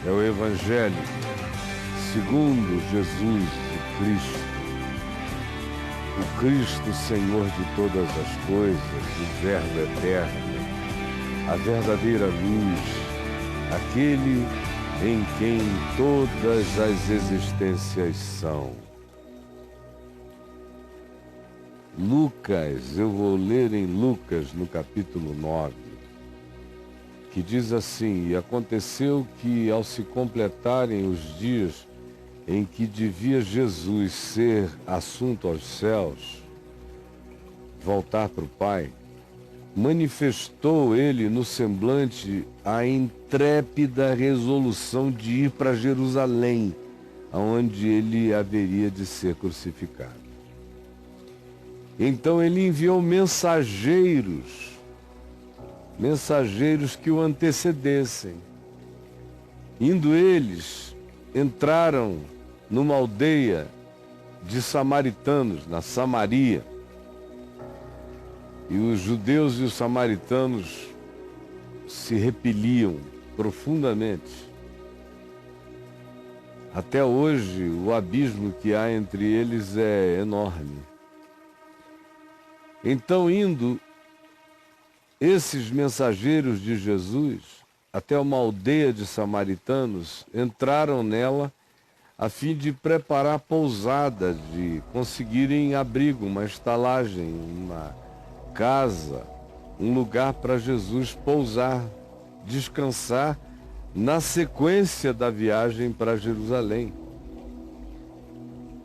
É o Evangelho segundo Jesus, o Cristo Senhor de todas as coisas, o Verbo eterno, a verdadeira luz, aquele em quem todas as existências são. Lucas, eu vou ler em Lucas, no capítulo 9, que diz assim: E aconteceu que, ao se completarem os dias em que devia Jesus ser assunto aos céus, voltar para o Pai, manifestou ele no semblante a intrépida resolução de ir para Jerusalém, aonde ele haveria de ser crucificado. Então ele enviou mensageiros que o antecedessem. Indo eles, entraram numa aldeia de samaritanos, na Samaria. E os judeus e os samaritanos se repeliam profundamente. Até hoje, o abismo que há entre eles é enorme. Então, indo esses mensageiros de Jesus até uma aldeia de samaritanos, entraram nela a fim de preparar a pousada, de conseguirem abrigo, uma estalagem, uma casa, um lugar para Jesus pousar, descansar na sequência da viagem para Jerusalém.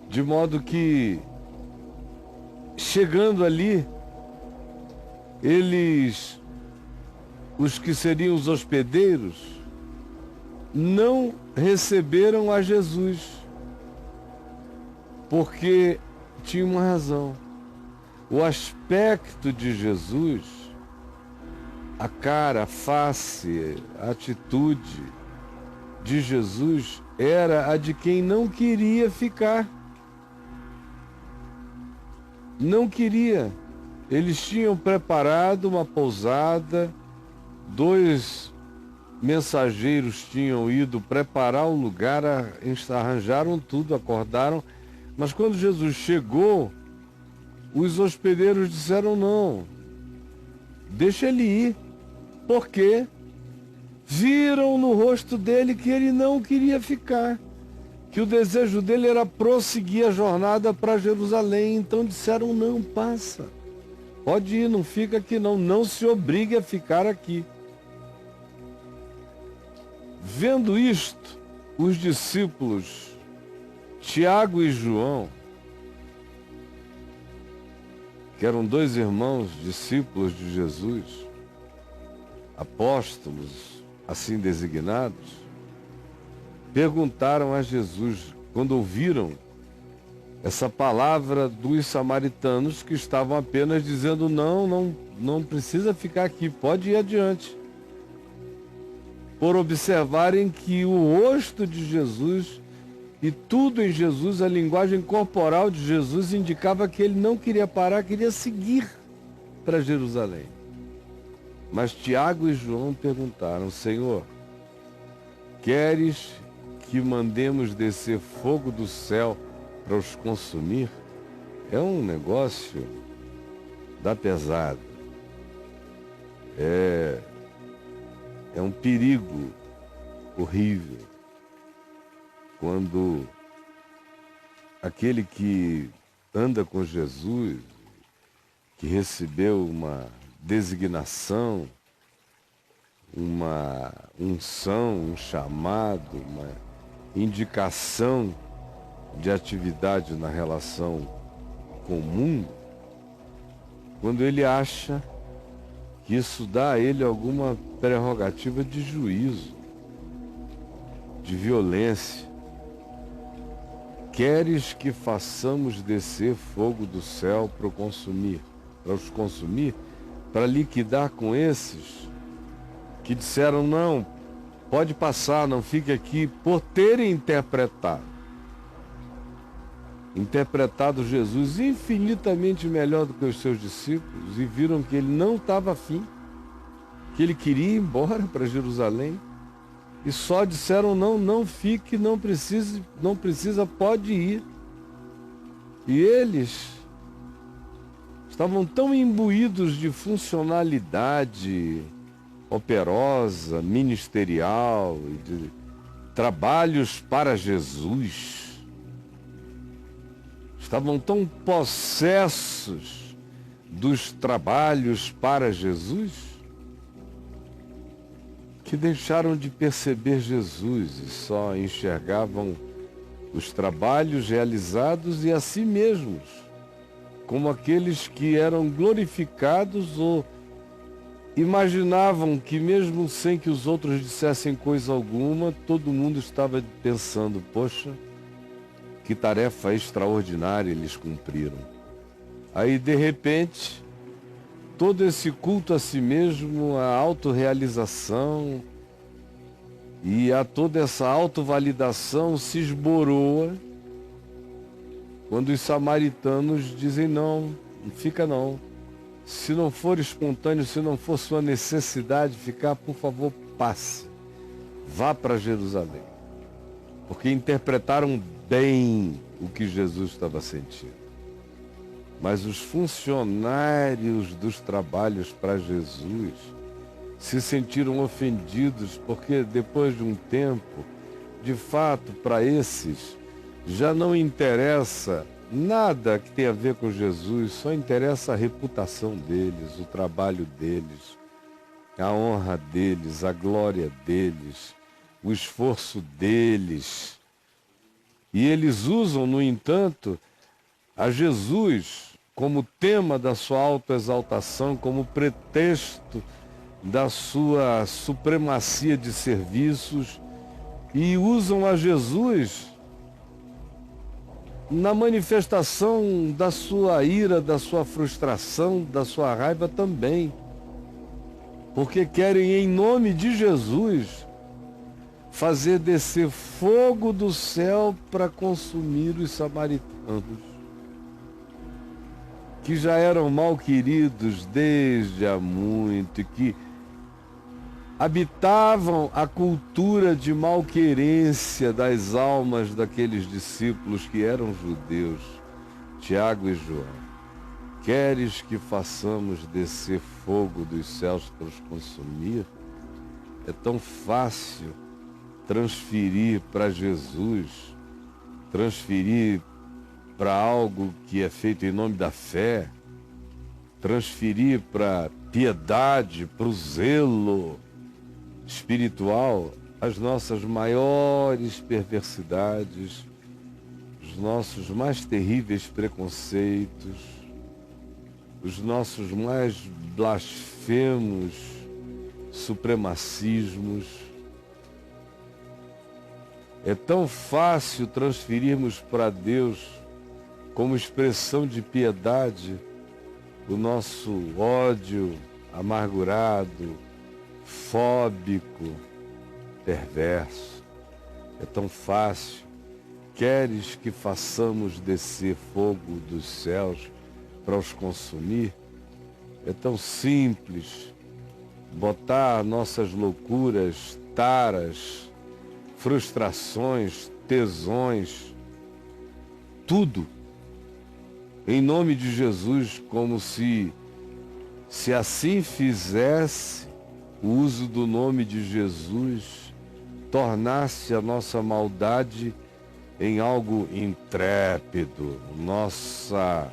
De modo que, chegando ali, eles, os que seriam os hospedeiros, não receberam a Jesus, porque tinha uma razão. O aspecto de Jesus, a cara, a face, a atitude de Jesus era a de quem não queria ficar. Não queria. Eles tinham preparado uma pousada, 2 mensageiros tinham ido preparar um lugar, arranjaram tudo, acordaram, mas quando Jesus chegou, os hospedeiros disseram: não, deixa ele ir, porque viram no rosto dele que ele não queria ficar, que o desejo dele era prosseguir a jornada para Jerusalém. Então disseram: não, passa, pode ir, não fica aqui não, não se obrigue a ficar aqui. Vendo isto, os discípulos Tiago e João, que eram 2 irmãos discípulos de Jesus, apóstolos assim designados, perguntaram a Jesus, quando ouviram essa palavra dos samaritanos, que estavam apenas dizendo: não precisa ficar aqui, pode ir adiante. Por observarem que o rosto de Jesus e tudo em Jesus, a linguagem corporal de Jesus, indicava que ele não queria parar, queria seguir para Jerusalém. Mas Tiago e João perguntaram: Senhor, queres que mandemos descer fogo do céu para os consumir? É um negócio da pesada. É um perigo horrível quando aquele que anda com Jesus, que recebeu uma designação, uma unção, um chamado, uma indicação de atividade na relação com o mundo, quando ele acha que isso dá a ele alguma prerrogativa de juízo, de violência. Queres que façamos descer fogo do céu para os consumir, para liquidar com esses que disseram: não, pode passar, não fique aqui, por terem interpretado Jesus infinitamente melhor do que os seus discípulos, e viram que ele não estava afim, que ele queria ir embora para Jerusalém. e só disseram não, não fique, não precisa, pode ir. E eles estavam tão imbuídos de funcionalidade operosa, ministerial, e de trabalhos para Jesus, estavam tão possessos dos trabalhos para Jesus, que deixaram de perceber Jesus e só enxergavam os trabalhos realizados e a si mesmos como aqueles que eram glorificados, ou imaginavam que mesmo sem que os outros dissessem coisa alguma, todo mundo estava pensando, poxa, que tarefa extraordinária eles cumpriram. Aí, de repente, todo esse culto a si mesmo, a autorrealização e a toda essa autovalidação se esboroa quando os samaritanos dizem não, não fica não. Se não for espontâneo, se não for sua necessidade ficar, por favor, passe. Vá para Jerusalém. Porque interpretaram bem o que Jesus estava sentindo. Mas os funcionários dos trabalhos para Jesus se sentiram ofendidos, porque depois de um tempo, de fato, para esses, já não interessa nada que tenha a ver com Jesus, só interessa a reputação deles, o trabalho deles, a honra deles, a glória deles, o esforço deles. E eles usam, no entanto, a Jesus como tema da sua autoexaltação, como pretexto da sua supremacia de serviços, e usam a Jesus na manifestação da sua ira, da sua frustração, da sua raiva também. Porque querem, em nome de Jesus, fazer descer fogo do céu para consumir os samaritanos, que já eram mal queridos desde há muito e que habitavam a cultura de malquerência das almas daqueles discípulos que eram judeus, Tiago e João. Queres que façamos descer fogo dos céus para os consumir? É tão fácil transferir para Jesus, transferir para algo que é feito em nome da fé, transferir para piedade, para o zelo espiritual, as nossas maiores perversidades, os nossos mais terríveis preconceitos, os nossos mais blasfemos supremacismos. É tão fácil transferirmos para Deus, como expressão de piedade, o nosso ódio amargurado, fóbico, perverso. É tão fácil. Queres que façamos descer fogo dos céus para os consumir? É tão simples botar nossas loucuras, taras, frustrações, tesões, tudo em nome de Jesus, como se assim fizesse, o uso do nome de Jesus tornasse a nossa maldade em algo intrépido, nossa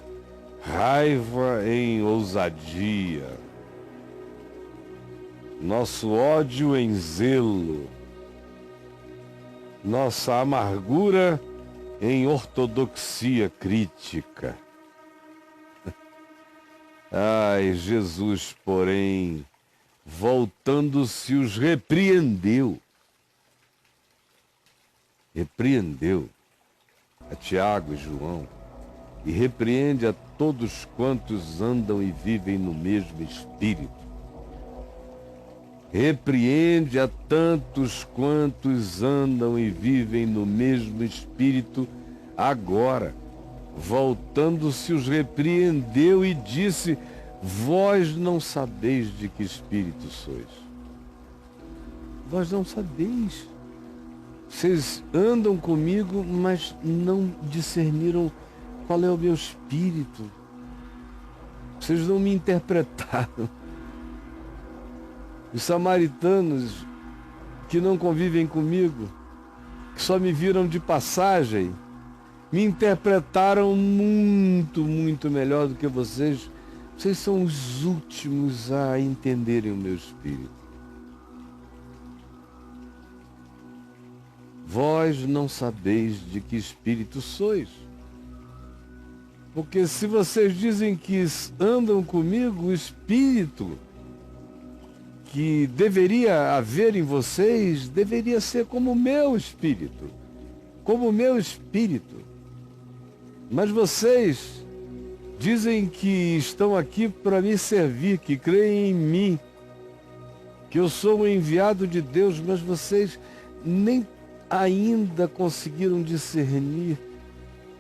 raiva em ousadia, nosso ódio em zelo, nossa amargura em ortodoxia crítica. Ai, Jesus, porém, voltando-se, os repreendeu. Repreendeu a Tiago e João e repreende a todos quantos andam e vivem no mesmo espírito. Repreende a tantos quantos andam e vivem no mesmo espírito agora. Voltando-se, os repreendeu e disse: vós não sabeis de que espírito sois. Vós não sabeis. Vocês andam comigo, mas não discerniram qual é o meu espírito. Vocês não me interpretaram. Os samaritanos que não convivem comigo, que só me viram de passagem, me interpretaram muito, muito melhor do que vocês. Vocês são os últimos a entenderem o meu espírito. Vós não sabeis de que espírito sois. Porque se vocês dizem que andam comigo, o espírito que deveria haver em vocês deveria ser como o meu espírito. Como o meu espírito. Mas vocês dizem que estão aqui para me servir, que creem em mim, que eu sou o enviado de Deus, mas vocês nem ainda conseguiram discernir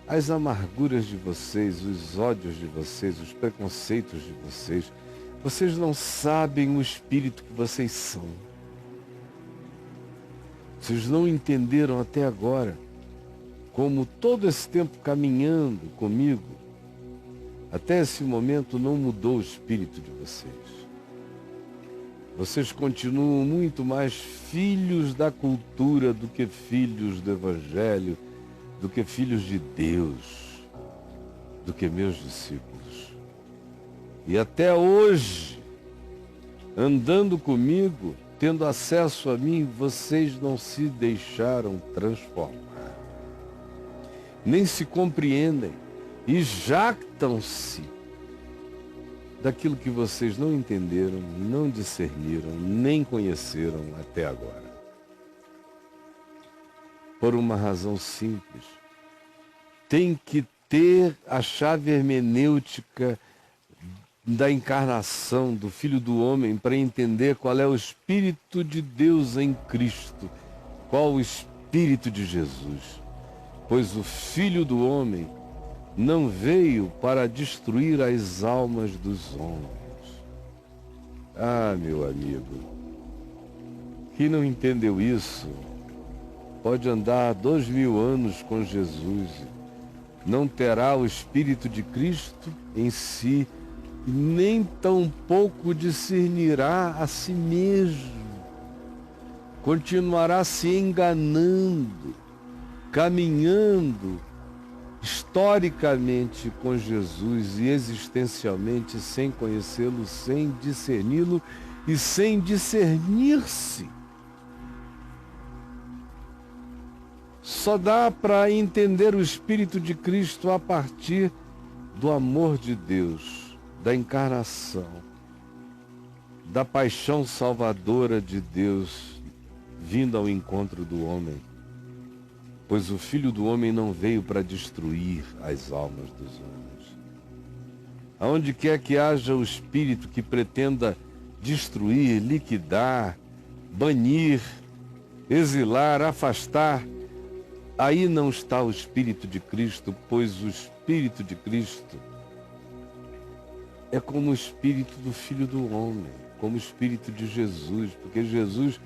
as amarguras de vocês, os ódios de vocês, os preconceitos de vocês. Vocês não sabem o espírito que vocês são. Vocês não entenderam até agora como todo esse tempo caminhando comigo, até esse momento não mudou o espírito de vocês. Vocês continuam muito mais filhos da cultura do que filhos do Evangelho, do que filhos de Deus, do que meus discípulos. E até hoje, andando comigo, tendo acesso a mim, vocês não se deixaram transformar. Nem se compreendem e jactam-se daquilo que vocês não entenderam, não discerniram, nem conheceram até agora. Por uma razão simples. Tem que ter a chave hermenêutica da encarnação do Filho do Homem para entender qual é o Espírito de Deus em Cristo, qual o Espírito de Jesus. Pois o Filho do Homem não veio para destruir as almas dos homens. Ah, meu amigo, quem não entendeu isso pode andar 2000 anos com Jesus, não terá o Espírito de Cristo em si, nem tampouco discernirá a si mesmo. Continuará se enganando, caminhando historicamente com Jesus e existencialmente sem conhecê-lo, sem discerni-lo e sem discernir-se. Só dá para entender o Espírito de Cristo a partir do amor de Deus, da encarnação, da paixão salvadora de Deus vindo ao encontro do homem. Pois o Filho do Homem não veio para destruir as almas dos homens. Aonde quer que haja o espírito que pretenda destruir, liquidar, banir, exilar, afastar, aí não está o Espírito de Cristo, pois o Espírito de Cristo é como o Espírito do Filho do Homem, como o Espírito de Jesus, porque Jesus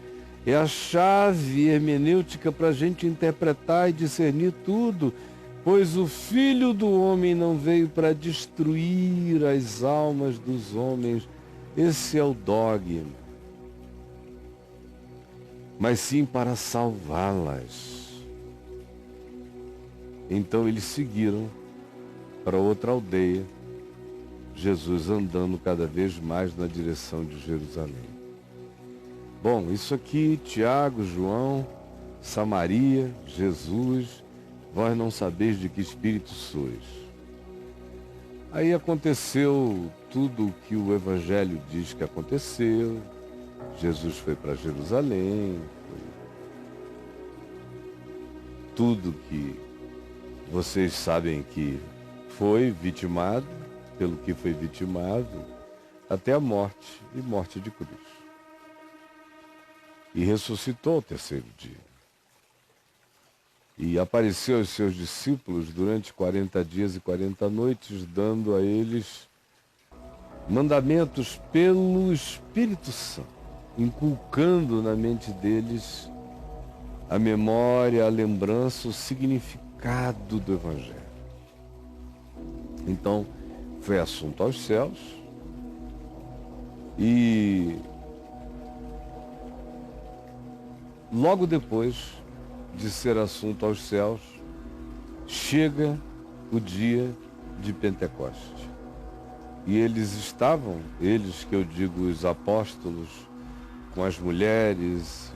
é a chave hermenêutica para a gente interpretar e discernir tudo, pois o Filho do Homem não veio para destruir as almas dos homens, esse é o dogma, mas sim para salvá-las. Então eles seguiram para outra aldeia, Jesus andando cada vez mais na direção de Jerusalém. Bom, isso aqui, Tiago, João, Samaria, Jesus, vós não sabeis de que espírito sois. Aí aconteceu tudo o que o Evangelho diz que aconteceu. Jesus foi para Jerusalém, foi tudo que vocês sabem que foi vitimado, pelo que foi vitimado, até a morte e morte de cruz. E ressuscitou ao terceiro dia. E apareceu aos seus discípulos durante 40 dias e 40 noites, dando a eles mandamentos pelo Espírito Santo. inculcando na mente deles a memória, a lembrança, o significado do Evangelho. Então, foi assunto aos céus e logo depois de ser assunto aos céus, chega o dia de Pentecostes. E eles estavam, eles que eu digo os apóstolos, com as mulheres,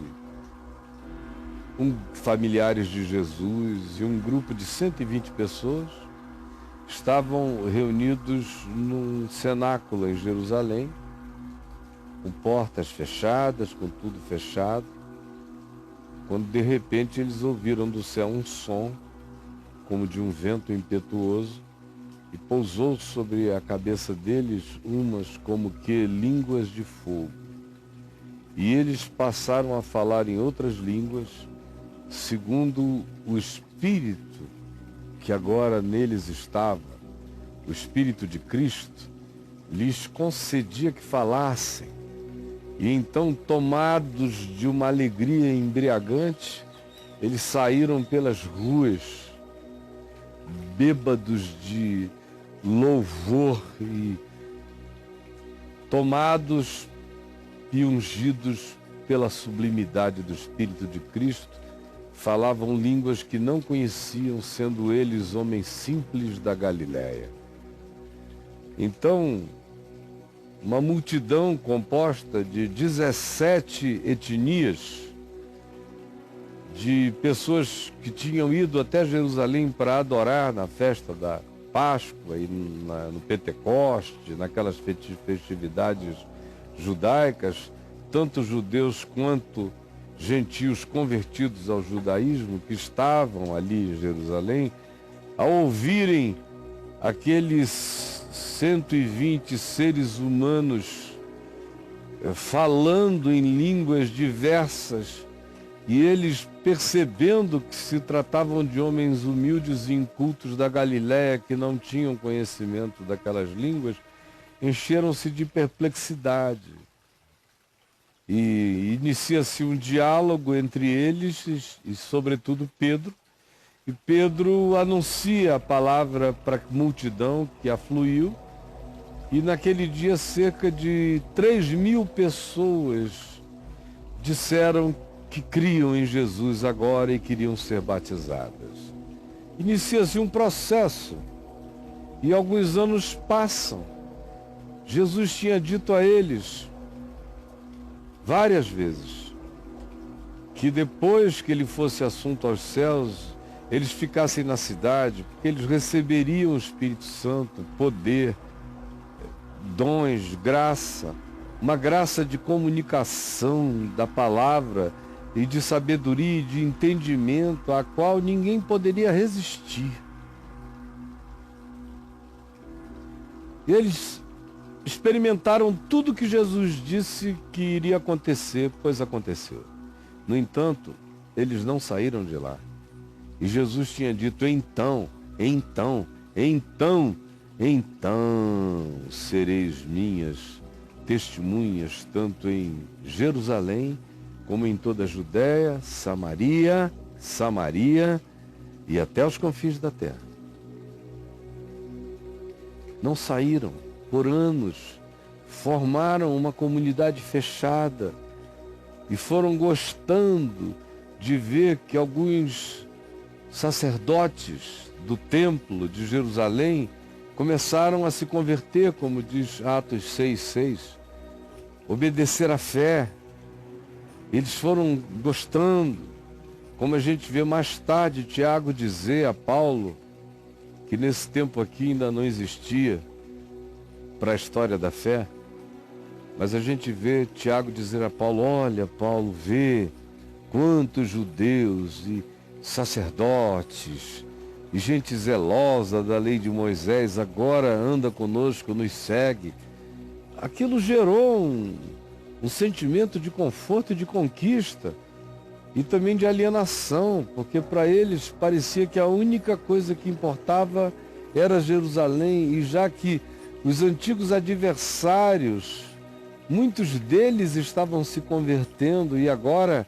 familiares de Jesus e um grupo de 120 pessoas, estavam reunidos num cenáculo em Jerusalém, com portas fechadas, com tudo fechado, quando de repente eles ouviram do céu um som, como de um vento impetuoso, e pousou sobre a cabeça deles umas como que línguas de fogo. E eles passaram a falar em outras línguas, segundo o Espírito que agora neles estava, o Espírito de Cristo, lhes concedia que falassem. E então, tomados de uma alegria embriagante, eles saíram pelas ruas, bêbados de louvor e tomados e ungidos pela sublimidade do Espírito de Cristo, falavam línguas que não conheciam, sendo eles homens simples da Galiléia. Então, uma multidão composta de 17 etnias, de pessoas que tinham ido até Jerusalém para adorar na festa da Páscoa e no Pentecoste, naquelas festividades judaicas, tanto judeus quanto gentios convertidos ao judaísmo que estavam ali em Jerusalém, ao ouvirem aqueles 120 seres humanos falando em línguas diversas, e eles percebendo que se tratavam de homens humildes e incultos da Galiléia que não tinham conhecimento daquelas línguas, encheram-se de perplexidade. E inicia-se um diálogo entre eles e sobretudo, Pedro. E Pedro anuncia a palavra para a multidão que afluiu. E naquele dia cerca de 3.000 pessoas disseram que criam em Jesus agora e queriam ser batizadas. Inicia-se um processo e alguns anos passam. Jesus tinha dito a eles várias vezes que depois que ele fosse assunto aos céus, eles ficassem na cidade, porque eles receberiam o Espírito Santo, poder, dons, graça, uma graça de comunicação da palavra e de sabedoria e de entendimento a qual ninguém poderia resistir. Eles experimentaram tudo que Jesus disse que iria acontecer, pois aconteceu. No entanto, eles não saíram de lá. E Jesus tinha dito: então sereis minhas testemunhas, tanto em Jerusalém, como em toda a Judéia, Samaria e até os confins da terra. Não saíram por anos, formaram uma comunidade fechada e foram gostando de ver que alguns sacerdotes do templo de Jerusalém começaram a se converter, como diz Atos 6:6, obedecer à fé. Eles foram gostando, como a gente vê mais tarde Tiago dizer a Paulo, que nesse tempo aqui ainda não existia para a história da fé, mas a gente vê Tiago dizer a Paulo: olha, Paulo, vê quantos judeus e sacerdotes e gente zelosa da lei de Moisés agora anda conosco, nos segue. Aquilo gerou um sentimento de conforto e de conquista e também de alienação, porque para eles parecia que a única coisa que importava era Jerusalém, e já que os antigos adversários Muitos deles estavam se convertendo e agora,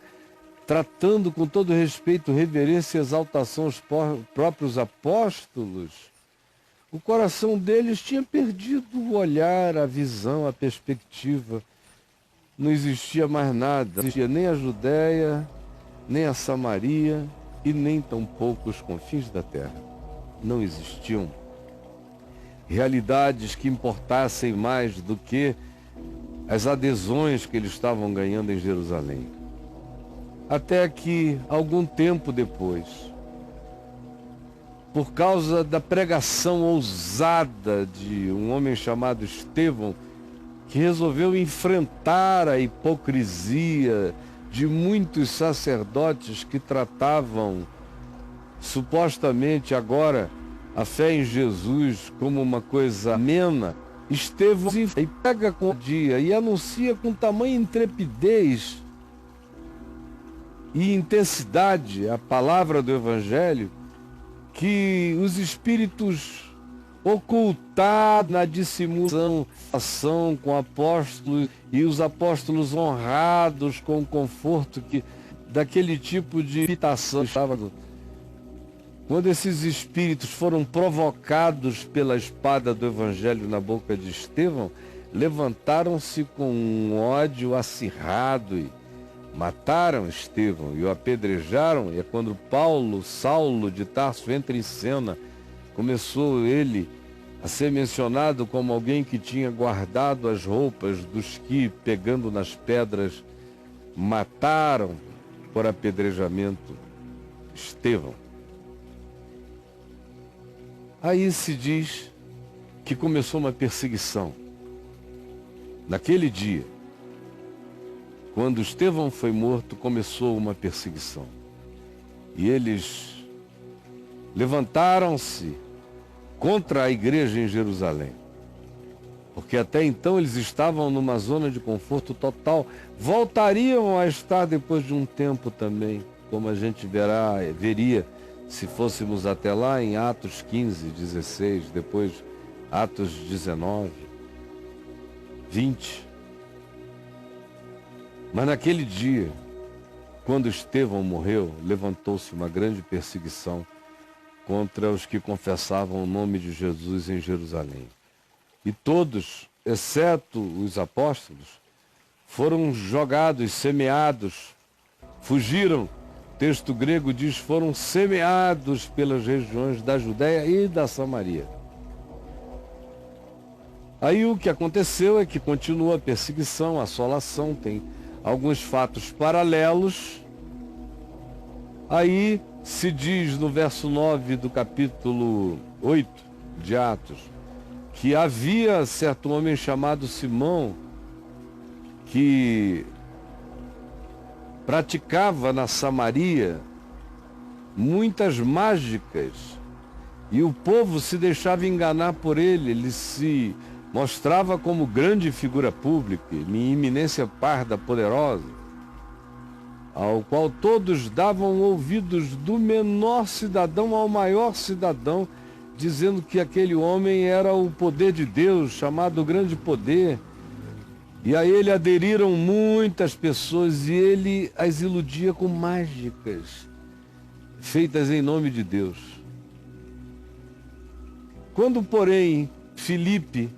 tratando com todo respeito, reverência e exaltação os próprios apóstolos, o coração deles tinha perdido o olhar, a visão, a perspectiva. Não existia mais nada. Não existia nem a Judéia, nem a Samaria e nem tampouco os confins da terra. Não existiam realidades que importassem mais do que as adesões que eles estavam ganhando em Jerusalém. Até que, algum tempo depois, por causa da pregação ousada de um homem chamado Estevão, que resolveu enfrentar a hipocrisia de muitos sacerdotes que tratavam supostamente agora a fé em Jesus como uma coisa amena, Estevão e pega com o dia e anuncia com tamanha intrepidez e intensidade a palavra do Evangelho, que os espíritos ocultados na dissimulação com apóstolos e os apóstolos honrados com o conforto daquele tipo de imitação estava. Quando esses espíritos foram provocados pela espada do Evangelho na boca de Estevão, levantaram-se com um ódio acirrado e mataram Estevão e o apedrejaram. E é quando Saulo de Tarso entra em cena, começou ele a ser mencionado como alguém que tinha guardado as roupas dos que, pegando nas pedras, mataram por apedrejamento Estevão. Aí se diz que começou uma perseguição. Naquele dia, quando Estevão foi morto, começou uma perseguição. E eles levantaram-se contra a igreja em Jerusalém. Porque até então eles estavam numa zona de conforto total. Voltariam a estar depois de um tempo também, como a gente veria se fôssemos até lá em Atos 15, 16, depois Atos 19, 20. Mas naquele dia, quando Estevão morreu, levantou-se uma grande perseguição contra os que confessavam o nome de Jesus em Jerusalém. E todos, exceto os apóstolos, foram jogados, semeados, fugiram. O texto grego diz, foram semeados pelas regiões da Judéia e da Samaria. Aí o que aconteceu é que continua a perseguição, a assolação, tem alguns fatos paralelos. Aí se diz no verso 9 do capítulo 8 de Atos, que havia certo homem chamado Simão, que praticava na Samaria muitas mágicas, e o povo se deixava enganar por ele. Ele se mostrava como grande figura pública, em iminência parda poderosa, ao qual todos davam ouvidos, do menor cidadão ao maior cidadão, dizendo que aquele homem era o poder de Deus, chamado grande poder. E a ele aderiram muitas pessoas e ele as iludia com mágicas feitas em nome de Deus. Quando, porém, Filipe,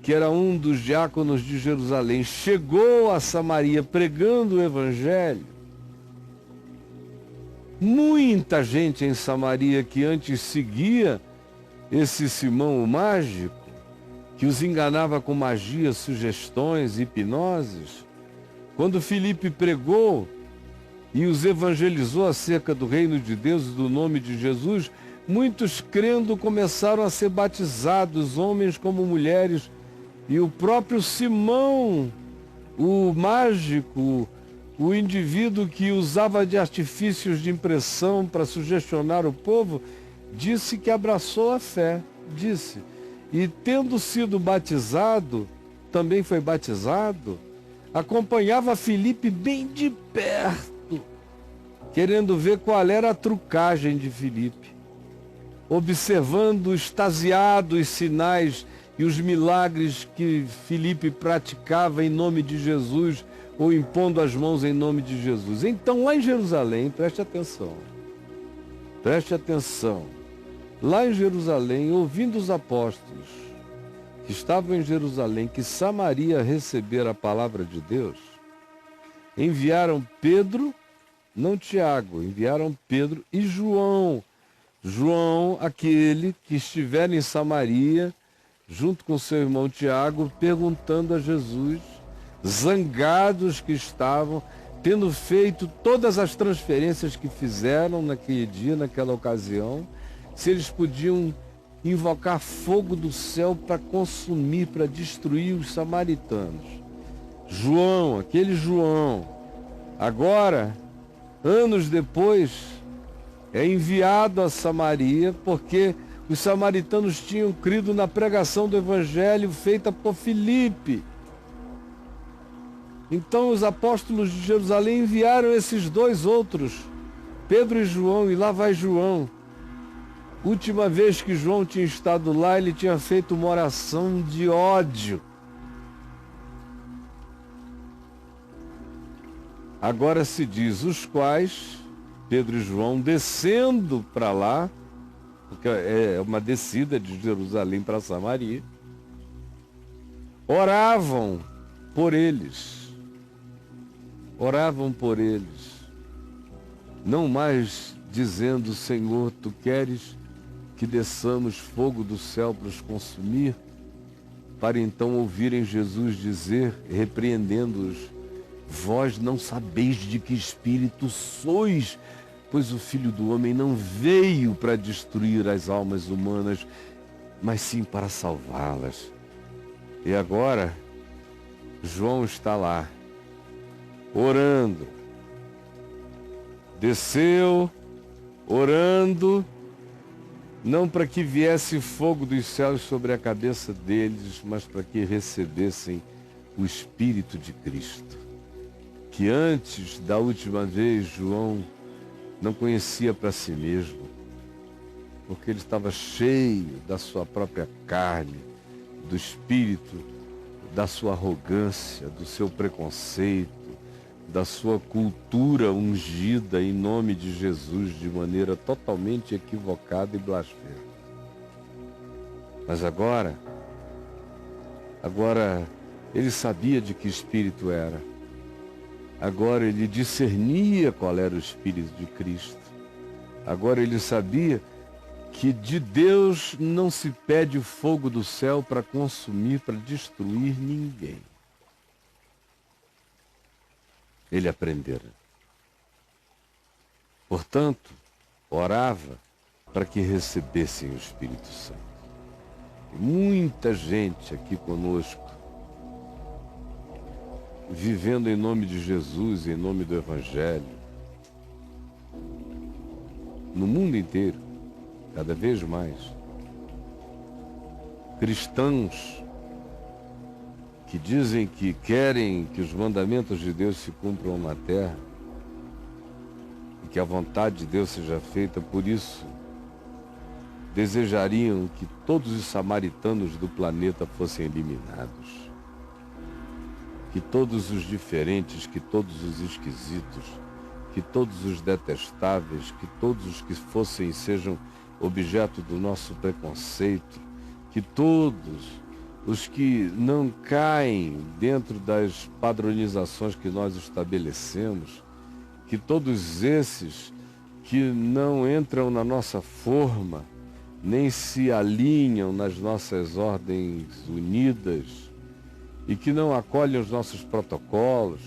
que era um dos diáconos de Jerusalém, chegou a Samaria pregando o Evangelho, muita gente em Samaria que antes seguia esse Simão o mágico, que os enganava com magia, sugestões, hipnoses, quando Filipe pregou e os evangelizou acerca do reino de Deus e do nome de Jesus, muitos crendo começaram a ser batizados, homens como mulheres. E o próprio Simão, o mágico, o indivíduo que usava de artifícios de impressão para sugestionar o povo, disse que abraçou a fé, disse. E tendo sido batizado, também foi batizado, acompanhava Filipe bem de perto, querendo ver qual era a trucagem de Filipe, observando extasiado os sinais e os milagres que Filipe praticava em nome de Jesus, ou impondo as mãos em nome de Jesus. Então, lá em Jerusalém, preste atenção, lá em Jerusalém, ouvindo os apóstolos que estavam em Jerusalém, que Samaria recebera a palavra de Deus, enviaram Pedro, não Tiago, enviaram Pedro e João. João, aquele que estivera em Samaria, junto com seu irmão Tiago, perguntando a Jesus, zangados que estavam, tendo feito todas as transferências que fizeram naquele dia, naquela ocasião, se eles podiam invocar fogo do céu para consumir, para destruir os samaritanos. João, aquele João, agora, anos depois, é enviado a Samaria, porque os samaritanos tinham crido na pregação do evangelho feita por Filipe. Então os apóstolos de Jerusalém enviaram esses dois outros, Pedro e João, e lá vai João. Última vez que João tinha estado lá, ele tinha feito uma oração de ódio. Agora se diz, os quais, Pedro e João, descendo para lá, porque é uma descida de Jerusalém para Samaria, oravam por eles, não mais dizendo, Senhor, Tu queres que desçamos fogo do céu para os consumir, para então ouvirem Jesus dizer, repreendendo-os, vós não sabeis de que espírito sois, pois o Filho do Homem não veio para destruir as almas humanas, mas sim para salvá-las. E agora, João está lá, orando. Desceu, orando, não para que viesse fogo dos céus sobre a cabeça deles, mas para que recebessem o Espírito de Cristo, que antes da última vez João não conhecia para si mesmo, porque ele estava cheio da sua própria carne, do espírito, da sua arrogância, do seu preconceito, da sua cultura ungida em nome de Jesus de maneira totalmente equivocada e blasfema. Mas agora ele sabia de que espírito era. Agora ele discernia qual era o Espírito de Cristo. Agora ele sabia que de Deus não se pede o fogo do céu para consumir, para destruir ninguém. Ele aprendera. Portanto, orava para que recebessem o Espírito Santo. E muita gente aqui conosco, vivendo em nome de Jesus, em nome do Evangelho, no mundo inteiro, cada vez mais, cristãos que dizem que querem que os mandamentos de Deus se cumpram na terra e que a vontade de Deus seja feita, por isso desejariam que todos os samaritanos do planeta fossem eliminados, que todos os diferentes, que todos os esquisitos, que todos os detestáveis, que todos os que fossem e sejam objeto do nosso preconceito, que todos os que não caem dentro das padronizações que nós estabelecemos, que todos esses que não entram na nossa forma, nem se alinham nas nossas ordens unidas e que não acolhem os nossos protocolos,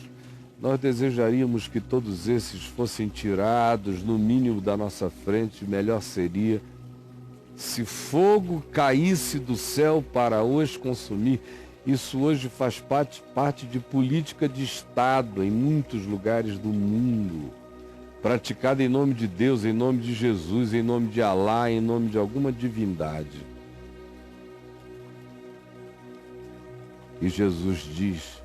nós desejaríamos que todos esses fossem tirados, no mínimo, da nossa frente. Melhor seria se fogo caísse do céu para os consumir. Isso hoje faz parte de política de Estado em muitos lugares do mundo, praticada em nome de Deus, em nome de Jesus, em nome de Alá, em nome de alguma divindade. E Jesus diz,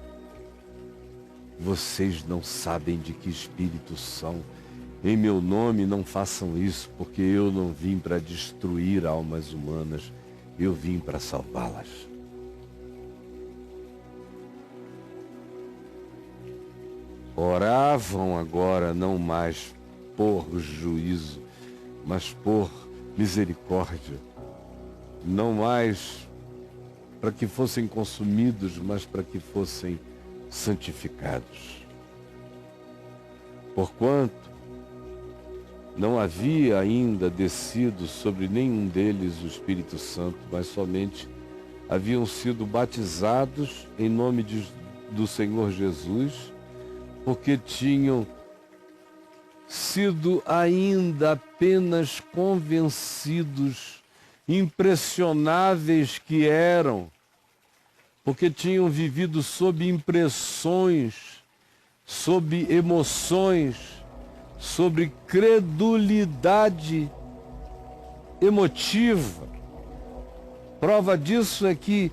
vocês não sabem de que espírito são. Em meu nome não façam isso, porque eu não vim para destruir almas humanas, eu vim para salvá-las. oravam agora não mais por juízo, mas por misericórdia. Não mais para que fossem consumidos, mas para que fossem santificados. Porquanto não havia ainda descido sobre nenhum deles o Espírito Santo, mas somente haviam sido batizados em nome do Senhor Jesus, porque tinham sido ainda apenas convencidos, impressionáveis que eram, porque tinham vivido sob impressões, sob emoções, sobre credulidade emotiva. Prova disso é que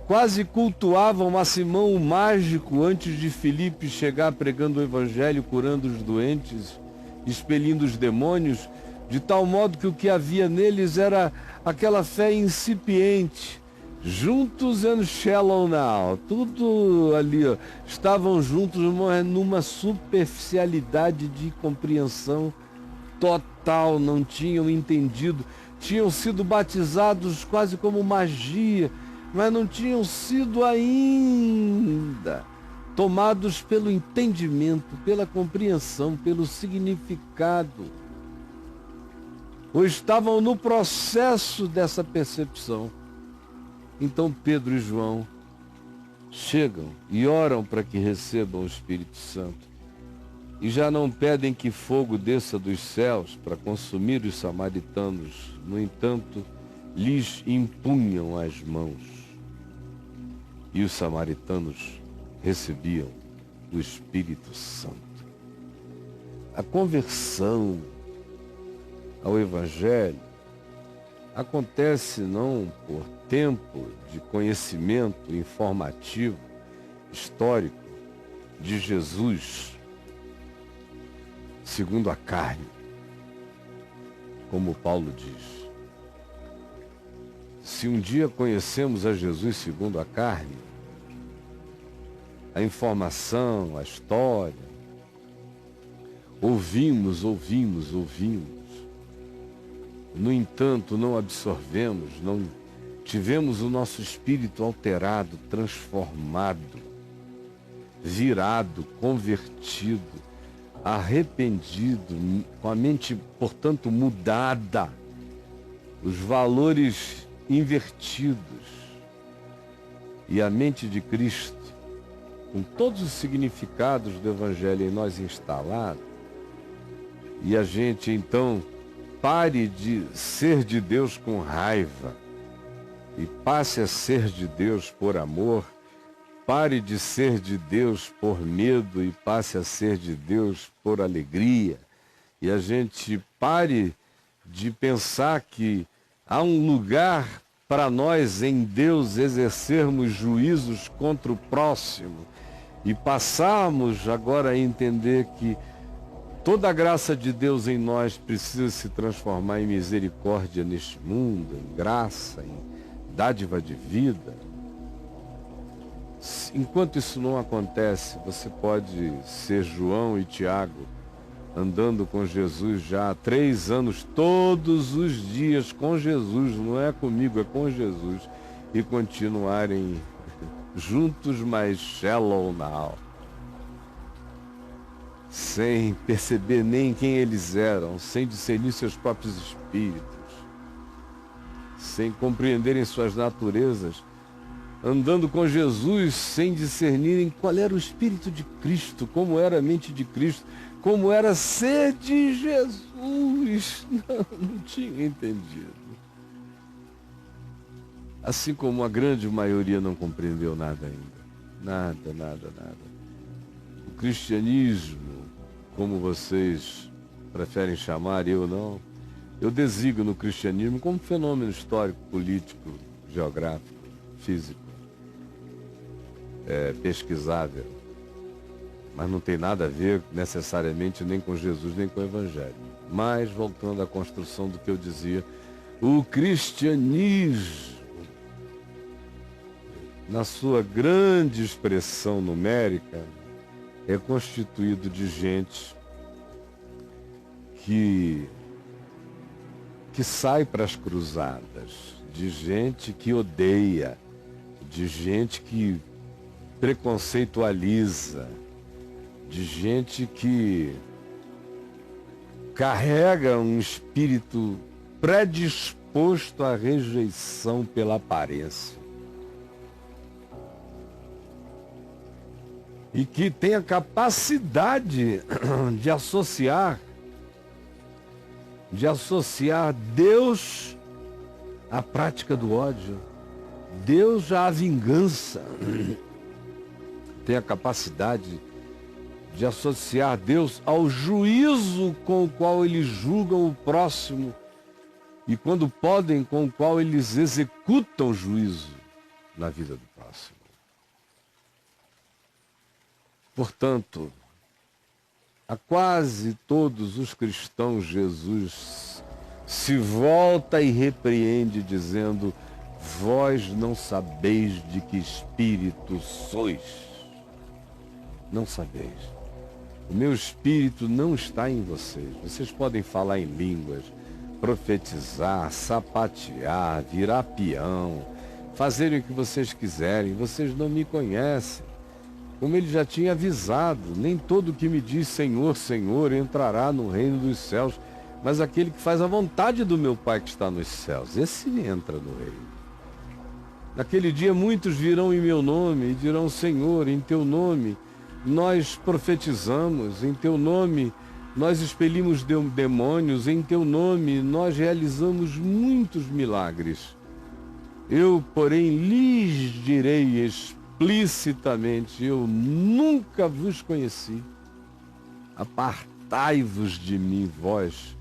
quase cultuavam a Simão o mágico antes de Filipe chegar pregando o evangelho, curando os doentes, expelindo os demônios, de tal modo que o que havia neles era aquela fé incipiente. Juntos and shallow now, tudo ali, ó, estavam juntos numa superficialidade de compreensão total, não tinham entendido, tinham sido batizados quase como magia, mas não tinham sido ainda tomados pelo entendimento, pela compreensão, pelo significado, ou estavam no processo dessa percepção. Então Pedro e João chegam e oram para que recebam o Espírito Santo. E já não pedem que fogo desça dos céus para consumir os samaritanos. No entanto, lhes impunham as mãos. E os samaritanos recebiam o Espírito Santo. A conversão ao Evangelho acontece não por tempo de conhecimento informativo, histórico, de Jesus, segundo a carne, como Paulo diz. Se um dia conhecemos a Jesus segundo a carne, a informação, a história, ouvimos, no entanto, não absorvemos, não tivemos o nosso espírito alterado, transformado, virado, convertido, arrependido, com a mente, portanto, mudada, os valores invertidos e a mente de Cristo, com todos os significados do Evangelho em nós instalado, e a gente então pare de ser de Deus com raiva e passe a ser de Deus por amor, pare de ser de Deus por medo e passe a ser de Deus por alegria, e a gente pare de pensar que há um lugar para nós em Deus exercermos juízos contra o próximo e passarmos agora a entender que toda a graça de Deus em nós precisa se transformar em misericórdia neste mundo, em graça, em dádiva de vida. Enquanto isso não acontece, você pode ser João e Tiago, andando com Jesus já há 3 anos, todos os dias com Jesus, não é comigo, é com Jesus, e continuarem juntos, mas shallow now, sem perceber nem quem eles eram, sem discernir seus próprios espíritos, sem compreenderem suas naturezas, andando com Jesus sem discernirem qual era o Espírito de Cristo, como era a mente de Cristo, como era ser de Jesus. Não tinha entendido. Assim como a grande maioria não compreendeu nada ainda. Nada. O cristianismo, como vocês preferem chamar, eu não, eu designo o cristianismo como fenômeno histórico, político, geográfico, físico, pesquisável, mas não tem nada a ver necessariamente nem com Jesus, nem com o Evangelho. Mas, voltando à construção do que eu dizia, o cristianismo, na sua grande expressão numérica, é constituído de gente que sai para as cruzadas, de gente que odeia, de gente que preconceitualiza, de gente que carrega um espírito predisposto à rejeição pela aparência. E que tem a capacidade de associar Deus à prática do ódio, Deus à vingança. Tem a capacidade de associar Deus ao juízo com o qual eles julgam o próximo e, quando podem, com o qual eles executam o juízo na vida do próximo. Portanto, a quase todos os cristãos, Jesus se volta e repreende, dizendo: vós não sabeis de que espírito sois. Não sabeis. O meu espírito não está em vocês. Vocês podem falar em línguas, profetizar, sapatear, virar peão, fazerem o que vocês quiserem. Vocês não me conhecem. Como ele já tinha avisado, nem todo que me diz Senhor, Senhor entrará no reino dos céus, mas aquele que faz a vontade do meu Pai que está nos céus, esse entra no reino. Naquele dia muitos virão em meu nome e dirão: Senhor, em teu nome nós profetizamos, em teu nome nós expelimos demônios, em teu nome nós realizamos muitos milagres. Eu, porém, lhes direi explicitamente: eu nunca vos conheci. Apartai-vos de mim, vós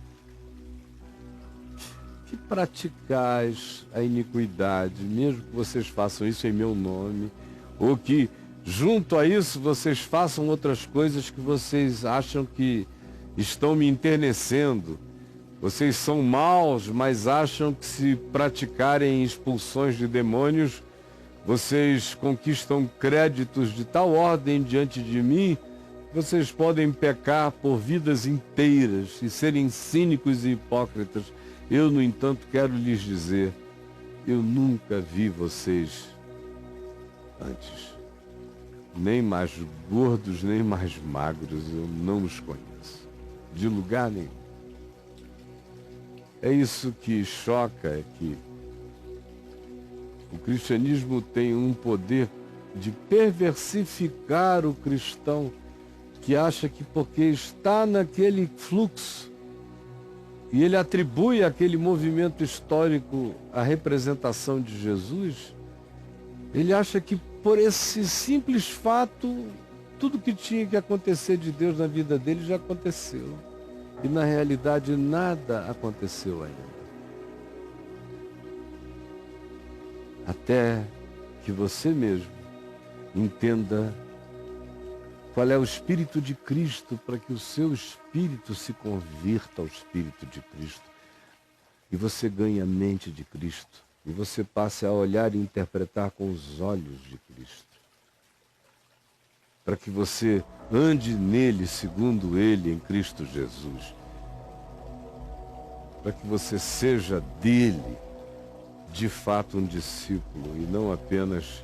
que praticais a iniquidade, mesmo que vocês façam isso em meu nome, ou que junto a isso vocês façam outras coisas que vocês acham que estão me enternecendo. Vocês são maus, mas acham que se praticarem expulsões de demônios, vocês conquistam créditos de tal ordem diante de mim, vocês podem pecar por vidas inteiras e serem cínicos e hipócritas. Eu, no entanto, quero lhes dizer: eu nunca vi vocês antes. Nem mais gordos, nem mais magros, eu não os conheço. De lugar nenhum. É isso que choca, é que o cristianismo tem um poder de perversificar o cristão, que acha que porque está naquele fluxo e ele atribui àquele movimento histórico a representação de Jesus, ele acha que por esse simples fato, tudo que tinha que acontecer de Deus na vida dele já aconteceu. E na realidade nada aconteceu ainda. Até que você mesmo entenda qual é o Espírito de Cristo, para que o seu espírito se convirta ao Espírito de Cristo. E você ganhe a mente de Cristo. E você passe a olhar e interpretar com os olhos de Cristo. Para que você ande nele, segundo ele, em Cristo Jesus. Para que você seja dele, de fato, um discípulo, e não apenas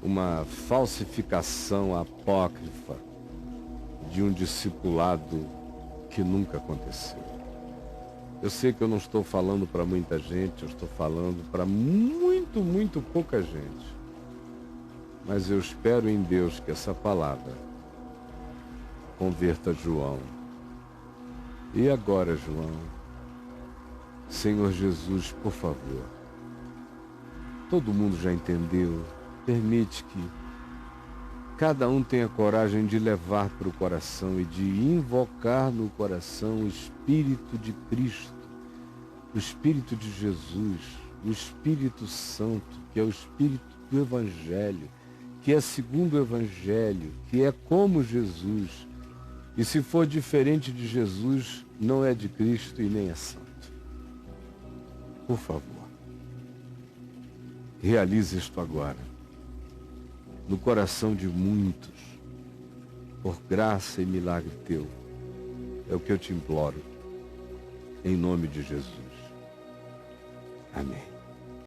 uma falsificação apócrifa de um discipulado que nunca aconteceu. Eu sei que eu não estou falando para muita gente, eu estou falando para muito pouca gente. Mas eu espero em Deus que essa palavra converta João. E agora, João, Senhor Jesus, por favor, todo mundo já entendeu, permite que cada um tenha coragem de levar para o coração e de invocar no coração o Espírito de Cristo, o Espírito de Jesus, o Espírito Santo, que é o Espírito do Evangelho, que é segundo o Evangelho, que é como Jesus. E se for diferente de Jesus, não é de Cristo e nem é santo. Por favor, realize isto agora, no coração de muitos, por graça e milagre teu. É o que eu te imploro, em nome de Jesus. Amém.